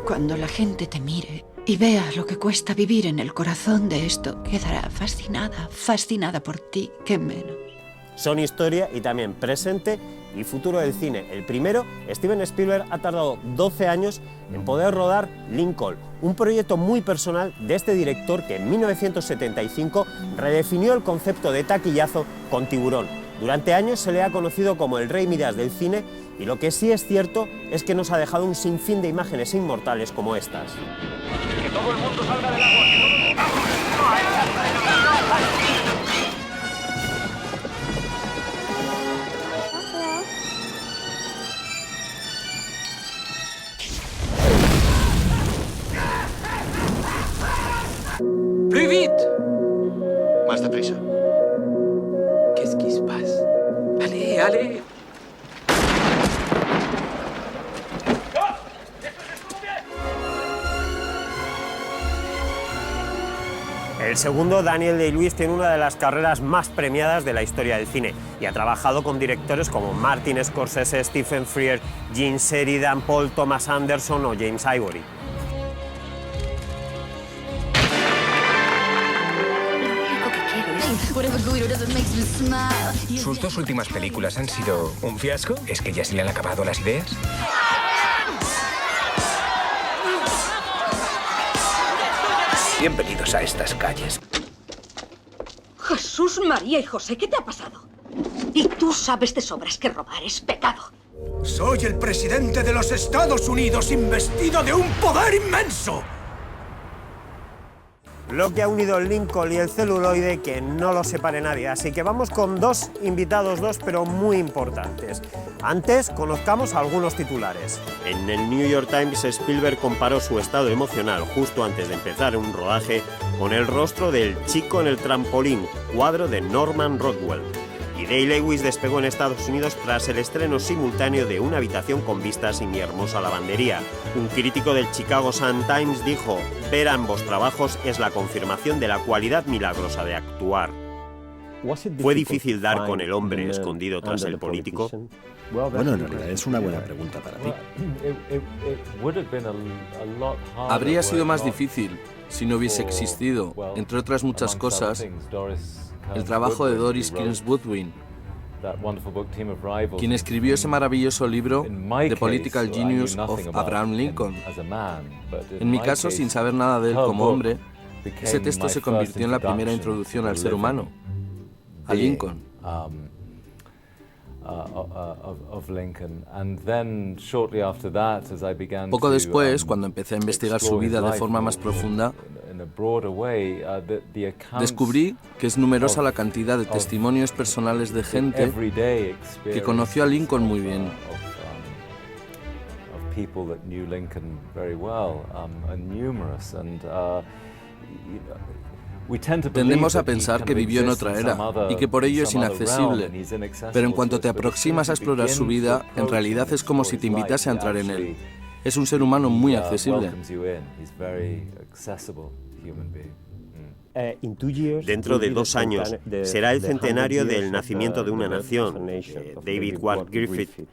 Cuando la gente te mire y vea lo que cuesta vivir en el corazón de esto, quedará fascinada por ti, qué menos. Son historia y también presente y futuro del cine. El primero, Steven Spielberg ha tardado 12 años en poder rodar Lincoln, un proyecto muy personal de este director que en 1975 redefinió el concepto de taquillazo con Tiburón. Durante años se le ha conocido como el Rey Midas del cine y lo que sí es cierto es que nos ha dejado un sinfín de imágenes inmortales como estas. Que todo el mundo salga del agua, que todo el mundo... Plus vite! Más deprisa. Qu'est-ce qui se passe? Allez, allez! El segundo, Daniel Day-Lewis, tiene una de las carreras más premiadas de la historia del cine y ha trabajado con directores como Martin Scorsese, Stephen Frears, Gene Sheridan, Paul Thomas Anderson o James Ivory. ¿Sus dos últimas películas han sido un fiasco? ¿Es que ya se le han acabado las ideas? Bienvenidos a estas calles. Jesús, María y José, ¿qué te ha pasado? Y tú sabes de sobras que robar es pecado. Soy el presidente de los Estados Unidos, investido de un poder inmenso. Lo que ha unido el Lincoln y el celuloide, que no lo separe nadie. Así que vamos con dos invitados, pero muy importantes. Antes, conozcamos algunos titulares. En el New York Times, Spielberg comparó su estado emocional justo antes de empezar un rodaje con el rostro del chico en el trampolín, cuadro de Norman Rockwell. Y Day-Lewis despegó en Estados Unidos tras el estreno simultáneo de Una habitación con vistas y Mi hermosa lavandería. Un crítico del Chicago Sun-Times dijo: ver ambos trabajos es la confirmación de la cualidad milagrosa de actuar. ¿Fue difícil dar con el hombre escondido tras el político? Bueno, en realidad es una buena pregunta para ti. Habría sido más difícil si no hubiese existido, entre otras muchas cosas, el trabajo de Doris Kearns Goodwin, quien escribió ese maravilloso libro The Political Genius of Abraham Lincoln. En mi caso, sin saber nada de él como hombre, ese texto se convirtió en la primera introducción al ser humano, a Lincoln. Poco después, cuando empecé a investigar su vida de forma más profunda, descubrí que es numerosa la cantidad de testimonios personales de gente que conoció a Lincoln muy bien. Tendemos a pensar que vivió en otra era y que por ello es inaccesible, pero en cuanto te aproximas a explorar su vida, en realidad es como si te invitase a entrar en él. Es un ser humano muy accesible. Dentro de 2 años será el centenario del nacimiento de una nación, David Ward Griffith.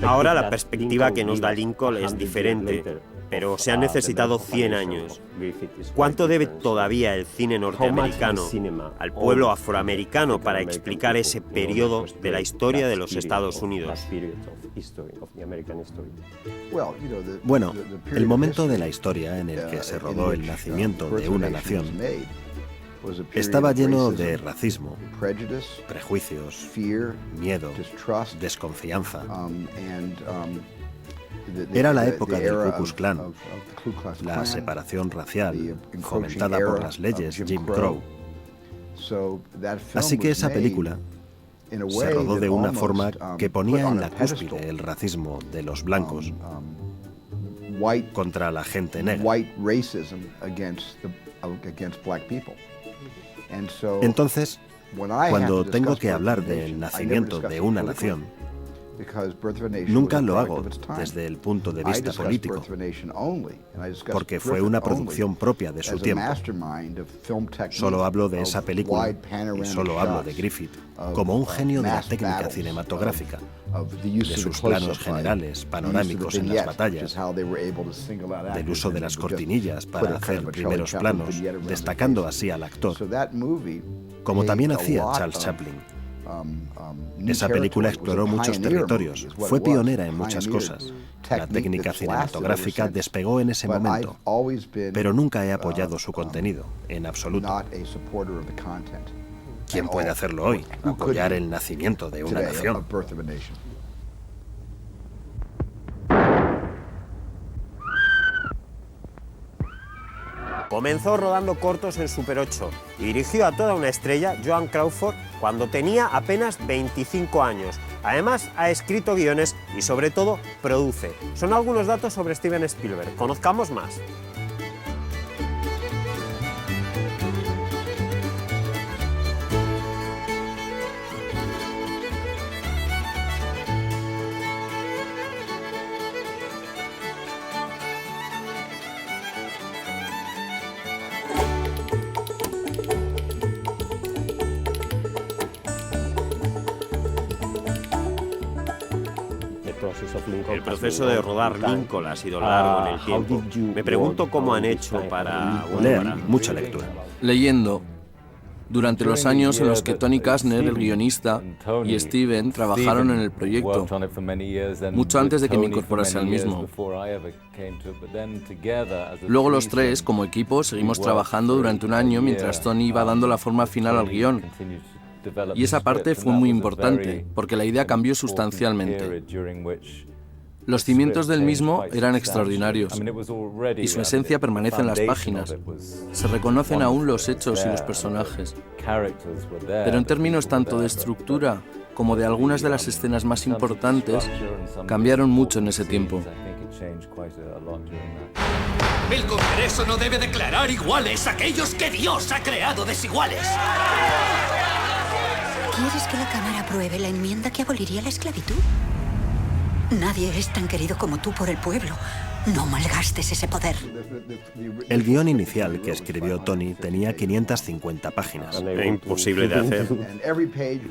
Ahora la perspectiva que nos da Lincoln es diferente, pero se han necesitado 100 años. ¿Cuánto debe todavía el cine norteamericano al pueblo afroamericano para explicar ese periodo de la historia de los Estados Unidos? Bueno, el momento de la historia en el que se rodó el nacimiento de una nación estaba lleno de racismo, prejuicios, miedo, desconfianza. Era la época del Ku Klux Klan, la separación racial fomentada por las leyes Jim Crow. Así que esa película se rodó de una forma que ponía en la cúspide el racismo de los blancos contra la gente negra. Entonces, cuando tengo que hablar del nacimiento de una nación, Nunca lo hago desde el punto de vista político, porque fue una producción propia de su tiempo. Solo hablo de esa película y solo hablo de Griffith como un genio de la técnica cinematográfica, de sus planos generales, panorámicos en las batallas, del uso de las cortinillas para hacer primeros planos, destacando así al actor, como también hacía Charles Chaplin. Esa película exploró muchos territorios, fue pionera en muchas cosas. La técnica cinematográfica despegó en ese momento, pero nunca he apoyado su contenido, en absoluto. ¿Quién puede hacerlo hoy? Apoyar el nacimiento de una nación. Comenzó rodando cortos en Super 8 y dirigió a toda una estrella, Joan Crawford, cuando tenía apenas 25 años. Además, ha escrito guiones y, sobre todo, produce. Son algunos datos sobre Steven Spielberg. Conozcamos más. El proceso de rodar Lincoln ha sido largo en el tiempo. Me pregunto cómo han hecho para... Leer, mucha lectura. Leyendo. Durante los años en los que Tony Kastner, el guionista, y Steven trabajaron en el proyecto, mucho antes de que me incorporase al mismo. Luego los tres, como equipo, seguimos trabajando durante un año mientras Tony iba dando la forma final al guión. Y esa parte fue muy importante, porque la idea cambió sustancialmente. Los cimientos del mismo eran extraordinarios, y su esencia permanece en las páginas. Se reconocen aún los hechos y los personajes. Pero en términos tanto de estructura como de algunas de las escenas más importantes, cambiaron mucho en ese tiempo. El Congreso no debe declarar iguales a aquellos que Dios ha creado desiguales. ¿Quieres que la Cámara apruebe la enmienda que aboliría la esclavitud? Nadie es tan querido como tú por el pueblo. No malgastes ese poder. El guión inicial que escribió Tony tenía 550 páginas. Era imposible de hacer.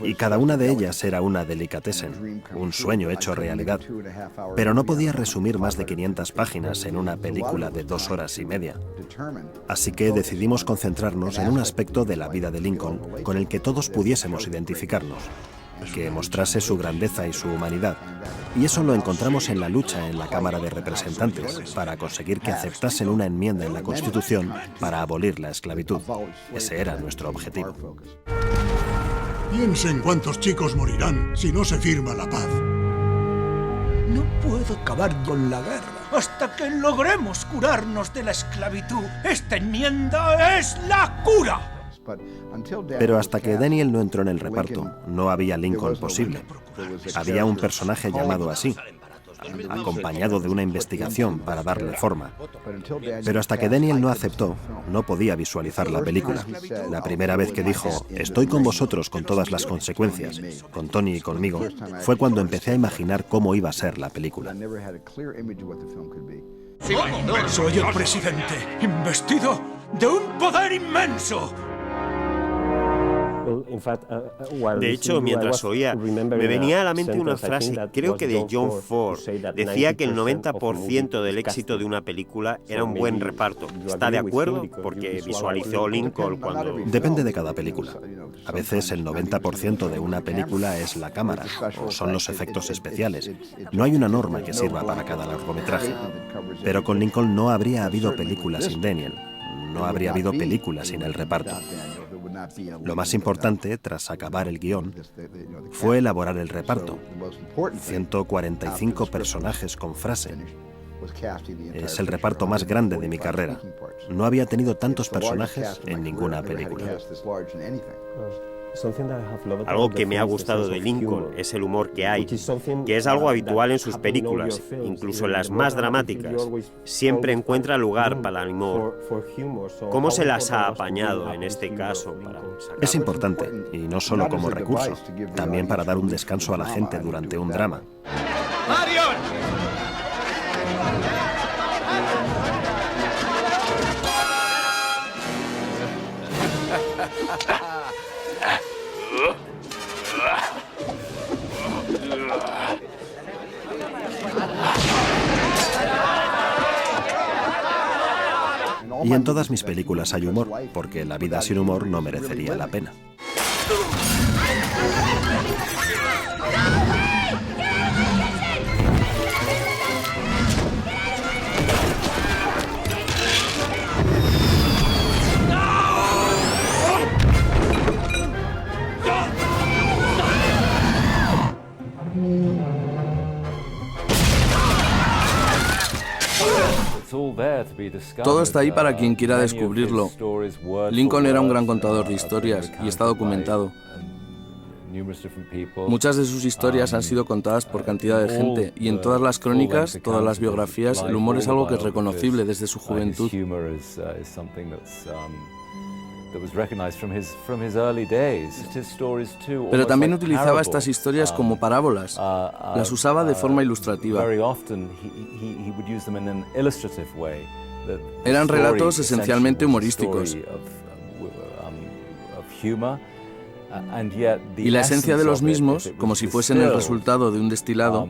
Y cada una de ellas era una delicatessen, un sueño hecho realidad. Pero no podía resumir más de 500 páginas en una película de 2 horas y media. Así que decidimos concentrarnos en un aspecto de la vida de Lincoln con el que todos pudiésemos identificarnos, que mostrase su grandeza y su humanidad. Y eso lo encontramos en la lucha en la Cámara de Representantes para conseguir que aceptasen una enmienda en la Constitución para abolir la esclavitud. Ese era nuestro objetivo. Piensen cuántos chicos morirán si no se firma la paz. No puedo acabar con la guerra hasta que logremos curarnos de la esclavitud. Esta enmienda es la cura. Pero hasta que Daniel no entró en el reparto, no había Lincoln posible. Había un personaje llamado así, acompañado de una investigación para darle forma. Pero hasta que Daniel no aceptó, no podía visualizar la película. La primera vez que dijo, estoy con vosotros con todas las consecuencias, con Tony y conmigo, fue cuando empecé a imaginar cómo iba a ser la película. Soy el presidente, investido de un poder inmenso. De hecho, mientras oía, me venía a la mente una frase, creo que de John Ford. Decía que el 90% del éxito de una película era un buen reparto. ¿Está de acuerdo? Porque visualizó Lincoln cuando... Depende de cada película. A veces el 90% de una película es la cámara, o son los efectos especiales. No hay una norma que sirva para cada largometraje. Pero con Lincoln no habría habido película sin Daniel. No habría habido película sin el reparto. Lo más importante, tras acabar el guión, fue elaborar el reparto. 145 personajes con frase. Es el reparto más grande de mi carrera. No había tenido tantos personajes en ninguna película. Algo que me ha gustado de Lincoln es el humor que hay, que es algo habitual en sus películas, incluso en las más dramáticas. Siempre encuentra lugar para el humor. ¿Cómo se las ha apañado en este caso? Es importante, y no solo como recurso, también para dar un descanso a la gente durante un drama. ¡Marion! Y en todas mis películas hay humor, porque la vida sin humor no merecería la pena. Todo está ahí para quien quiera descubrirlo. Lincoln era un gran contador de historias y está documentado. Muchas de sus historias han sido contadas por cantidad de gente y en todas las crónicas, todas las biografías, el humor es algo que es reconocible desde su juventud. Pero también utilizaba estas historias como parábolas. Las usaba de forma ilustrativa. Eran relatos esencialmente humorísticos. Y la esencia de los mismos, como si fuesen el resultado de un destilado,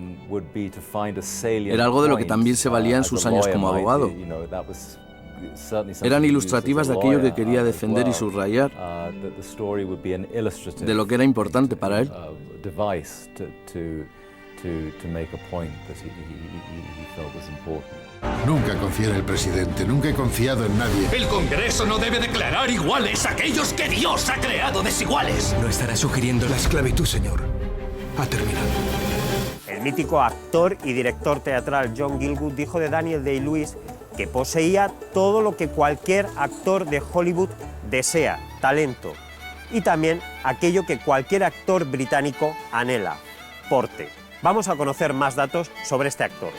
era algo de lo que también se valía en sus años como abogado. Eran ilustrativas de aquello que quería defender y subrayar, de lo que era importante para él. Nunca confié en el presidente, nunca he confiado en nadie. El Congreso no debe declarar iguales a aquellos que Dios ha creado desiguales. No estará sugiriendo la esclavitud, señor. Ha terminado. El mítico actor y director teatral John Gielgud dijo de Daniel Day-Lewis que poseía todo lo que cualquier actor de Hollywood desea, talento, y también aquello que cualquier actor británico anhela, porte. Vamos a conocer más datos sobre este actor.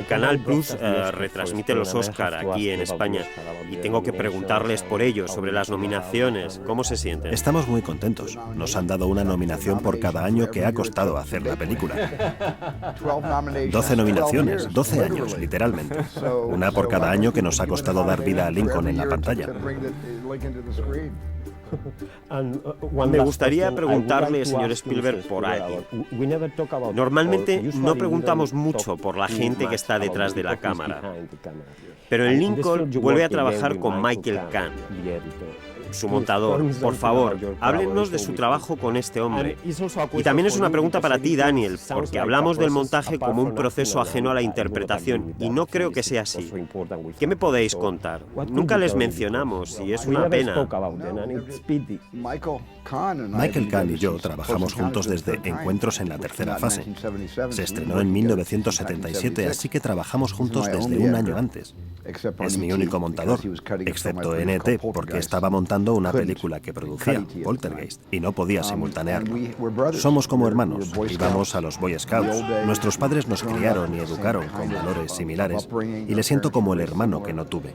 Canal Plus retransmite los Oscar aquí en España y tengo que preguntarles por ello, sobre las nominaciones. ¿Cómo se sienten? Estamos muy contentos. Nos han dado una nominación por cada año que ha costado hacer la película. 12 nominaciones, 12 años, literalmente. Una por cada año que nos ha costado dar vida a Lincoln en la pantalla. Me gustaría preguntarle, señor Spielberg, por algo. Normalmente no preguntamos mucho por la gente que está detrás de la cámara, pero en Lincoln vuelve a trabajar con Michael Kahn, su montador. Por favor, háblenos de su trabajo con este hombre. Y también es una pregunta para ti, Daniel, porque hablamos del montaje como un proceso ajeno a la interpretación, y no creo que sea así. ¿Qué me podéis contar? Nunca les mencionamos, y es una pena. Michael Kahn y yo trabajamos juntos desde Encuentros en la tercera fase. Se estrenó en 1977, así que trabajamos juntos desde un año antes. Es mi único montador, excepto N.T., porque estaba montando una película que producía, Poltergeist, y no podía simultanearlo. Somos como hermanos, íbamos a los Boy Scouts. Nuestros padres nos criaron y educaron con valores similares, y le siento como el hermano que no tuve.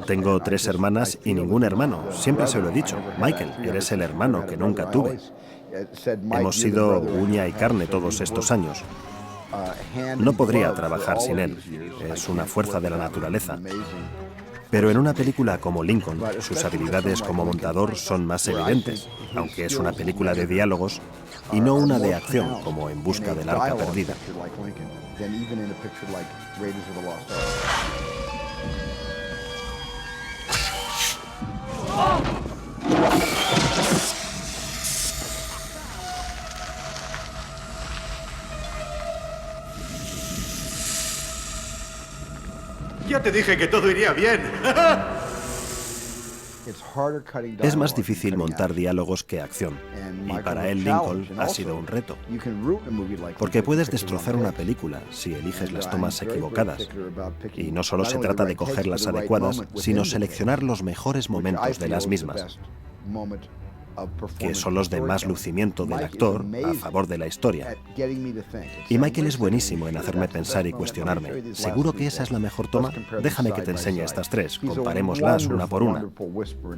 Tengo 3 hermanas y ningún hermano, siempre se lo he dicho. Michael, eres el hermano que nunca tuve. Hemos sido uña y carne todos estos años. No podría trabajar sin él. Es una fuerza de la naturaleza. Pero en una película como Lincoln, sus habilidades como montador son más evidentes, aunque es una película de diálogos y no una de acción como En busca del arca perdida. Ya te dije que todo iría bien. Es más difícil montar diálogos que acción, y para él Lincoln ha sido un reto. Porque puedes destrozar una película si eliges las tomas equivocadas. Y no solo se trata de coger las adecuadas, sino seleccionar los mejores momentos de las mismas, que son los de más lucimiento del actor a favor de la historia. Y Michael es buenísimo en hacerme pensar y cuestionarme. ¿Seguro que esa es la mejor toma? Déjame que te enseñe estas tres, comparémoslas una por una.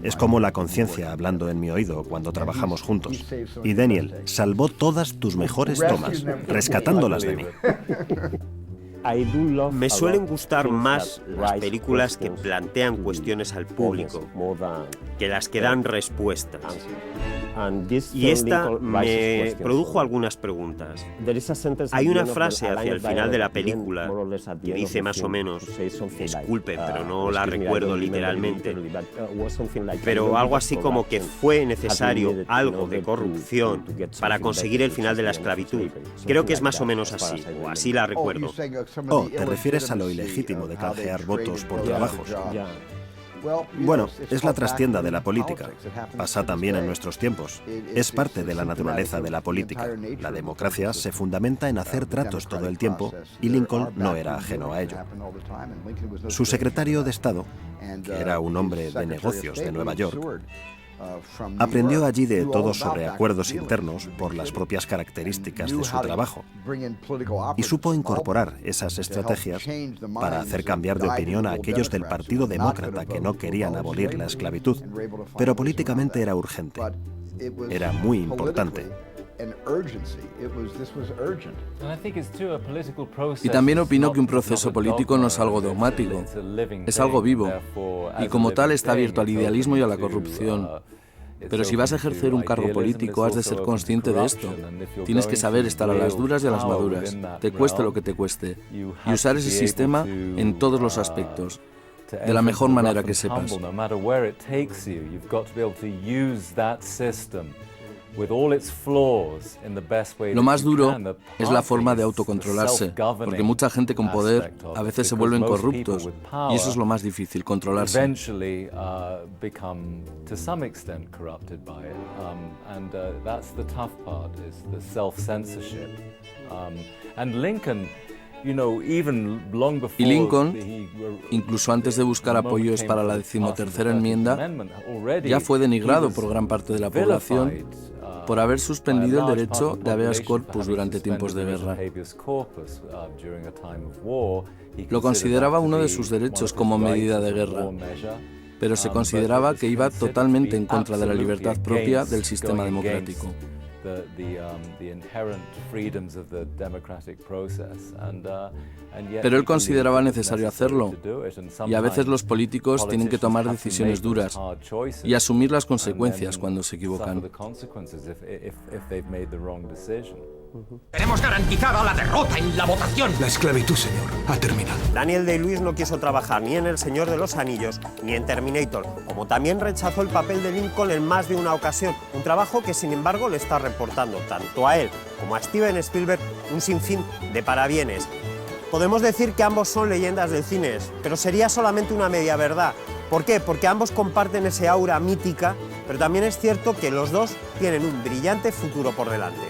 Es como la conciencia hablando en mi oído cuando trabajamos juntos. Y Daniel salvó todas tus mejores tomas, rescatándolas de mí. Me suelen gustar más las películas que plantean cuestiones al público que las que dan respuestas. Y esta me produjo algunas preguntas. Hay una frase hacia el final de la película que dice más o menos, disculpe, pero no la recuerdo literalmente, pero algo así como que fue necesario algo de corrupción para conseguir el final de la esclavitud. Creo que es más o menos así, o así la recuerdo. Oh, ¿te refieres a lo ilegítimo de canjear votos por trabajos? Bueno, es la trastienda de la política. Pasa también en nuestros tiempos. Es parte de la naturaleza de la política. La democracia se fundamenta en hacer tratos todo el tiempo y Lincoln no era ajeno a ello. Su secretario de Estado, que era un hombre de negocios de Nueva York, aprendió allí de todo sobre acuerdos internos por las propias características de su trabajo y supo incorporar esas estrategias para hacer cambiar de opinión a aquellos del Partido Demócrata que no querían abolir la esclavitud. Pero políticamente era urgente, era muy importante. Y también opino que un proceso político no es algo dogmático, es algo vivo, y como tal está abierto al idealismo y a la corrupción. Pero si vas a ejercer un cargo político, has de ser consciente de esto. Tienes que saber estar a las duras y a las maduras, te cueste lo que te cueste, y usar ese sistema en todos los aspectos, de la mejor manera que sepas. Lo más duro es la forma de autocontrolarse, porque mucha gente con poder a veces se vuelven corruptos, y eso es lo más difícil, controlarse. Y Lincoln, incluso antes de buscar apoyos para la 13ª enmienda, ya fue denigrado por gran parte de la población por haber suspendido el derecho de habeas corpus durante tiempos de guerra. Lo consideraba uno de sus derechos como medida de guerra, pero se consideraba que iba totalmente en contra de la libertad propia del sistema democrático. Pero él consideraba necesario hacerlo, y a veces los políticos tienen que tomar decisiones duras y asumir las consecuencias cuando se equivocan. Tenemos garantizada la derrota en la votación. La esclavitud, señor, ha terminado. Daniel Day-Lewis no quiso trabajar ni en El Señor de los Anillos ni en Terminator, como también rechazó el papel de Lincoln en más de una ocasión, un trabajo que sin embargo le está reportando tanto a él como a Steven Spielberg un sinfín de parabienes. Podemos decir que ambos son leyendas del cine, pero sería solamente una media verdad. ¿Por qué? Porque ambos comparten ese aura mítica, pero también es cierto que los dos tienen un brillante futuro por delante.